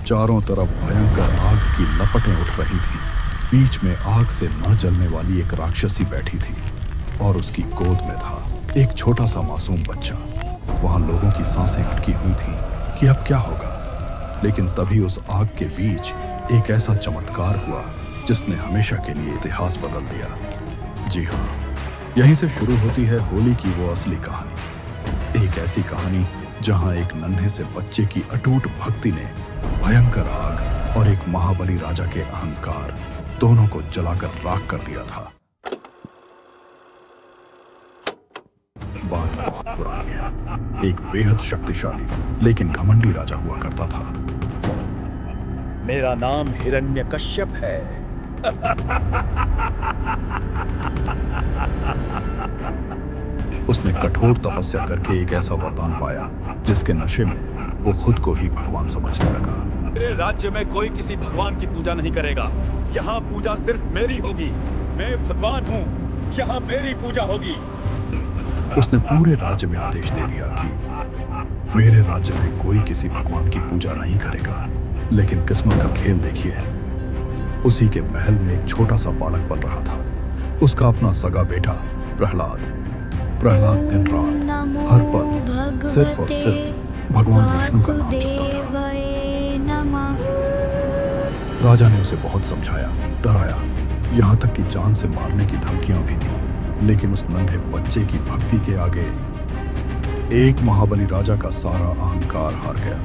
चारों तरफ भयंकर आग की लपटें उठ रही थीं। बीच में आग से न जलने वाली एक राक्षसी बैठी थी और उसकी गोद में था एक छोटा सा मासूम बच्चा। वहां लोगों की सांसें अटकी हुई थीं कि अब क्या होगा। लेकिन तभी उस आग के बीच एक ऐसा चमत्कार हुआ जिसने हमेशा के लिए इतिहास बदल दिया। जी हाँ, यहीं से शुरू होती है होली की वो असली कहानी। एक ऐसी कहानी जहां एक नन्हे से बच्चे की अटूट भक्ति ने भयंकर आग और एक महाबली राजा के अहंकार दोनों को जलाकर राख कर दिया था। बात बहुत पुरानी है। एक बेहद शक्तिशाली लेकिन घमंडी राजा हुआ करता था। मेरा नाम हिरण्यकश्यप है। उसने कठोर तपस्या करके एक ऐसा वरदान पाया जिसके नशे में वो खुद को ही भगवान समझने लगा। मेरे राज्य में कोई किसी भगवान की पूजा नहीं करेगा। यहाँ पूजा सिर्फ मेरी होगी। मैं भगवान हूँ, यहाँ मेरी पूजा होगी। उसने पूरे राज्य में आदेश दे दिया कि मेरे राज्य में कोई किसी भगवान की पूजा नहीं करेगा। लेकिन किस्मत का खेल देखिए, उसी के महल में एक छोटा सा बालक पल रहा था। उसका अपना सगा बेटा प्रहलाद दिन रात हर पल सिर्फ और सिर्फ भगवान विष्णु का नाम जपता था। राजा ने उसे बहुत समझाया, डराया, यहाँ तक कि जान से मारने की धमकियां भी दी। लेकिन उस नन्हे बच्चे की भक्ति के आगे एक महाबली राजा का सारा अहंकार हार गया।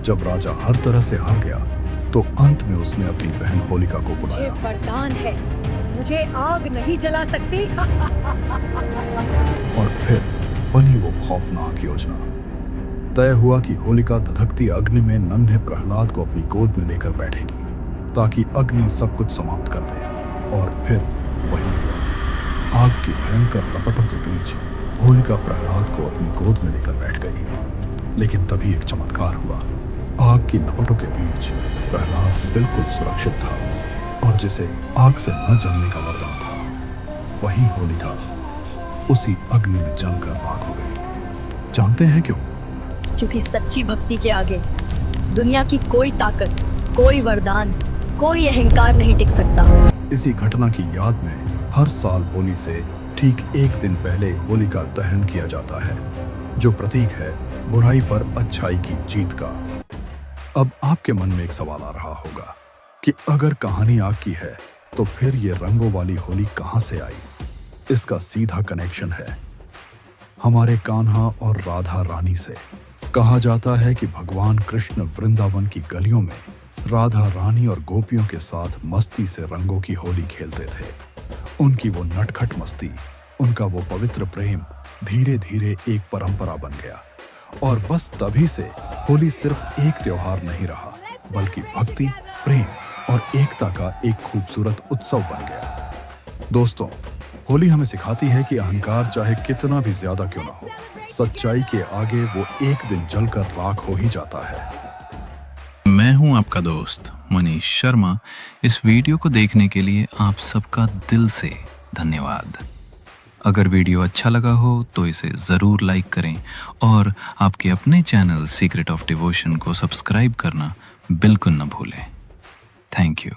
जब राजा हर तरह से हार गया तो अंत में उसने अपनी बहन होलिका को बुलाया। मुझे वरदान है, मुझे आग नहीं जला सकती। और फिर बनी वो खौफनाक योजना। तय हुआ कि होलिका धधकती अग्नि में नन्हे प्रहलाद को अपनी गोद में लेकर बैठेगी ताकि अग्नि सब कुछ समाप्त कर दे। और फिर वही आग की भयंकर लपटों के बीच होलिका प्रहलाद को अपनी गोद में लेकर बैठ गई। लेकिन तभी एक चमत्कार हुआ। आग की लपटों के बीच प्रहलाद बिल्कुल सुरक्षित था और जिसे आग से न जलने का वरदान था, वही होलिका उसी अग्नि में जलकर राख हो गई। जानते हैं क्यों? क्योंकि सच्ची भक्ति के आगे दुनिया की कोई ताकत, कोई वरदान, कोई अहंकार नहीं टिक सकता। इसी घटना की याद में हर साल होली से ठीक एक दिन पहले होलिका दहन किया जाता है, जो प्रतीक है बुराई पर अच्छाई की जीत का। अब आपके मन में एक सवाल आ रहा होगा कि अगर कहानी आग की है तो फिर ये रंगों वाली होली कहां से आई? इसका सीधा कनेक्शन है हमारे कान्हा और राधा रानी से। कहा जाता है कि भगवान कृष्ण वृंदावन की गलियों में राधा रानी और गोपियों के साथ मस्ती से रंगों की होली खेलते थे। उनकी वो नटखट मस्ती, उनका वो पवित्र प्रेम धीरे धीरे एक परंपरा बन गया। और बस तभी से होली सिर्फ एक त्योहार नहीं रहा, बल्कि भक्ति, प्रेम और एकता का एक खूबसूरत उत्सव बन गया। दोस्तों, होली हमें सिखाती है कि अहंकार चाहे कितना भी ज्यादा क्यों ना हो, सच्चाई के आगे वो एक दिन जलकर राख हो ही जाता है। मैं हूं आपका दोस्त मनीष शर्मा। इस वीडियो को देखने के लिए आप सबका दिल से धन्यवाद। अगर वीडियो अच्छा लगा हो तो इसे ज़रूर लाइक करें और आपके अपने चैनल सीक्रेट ऑफ डिवोशन को सब्सक्राइब करना बिल्कुल न भूलें। Thank you.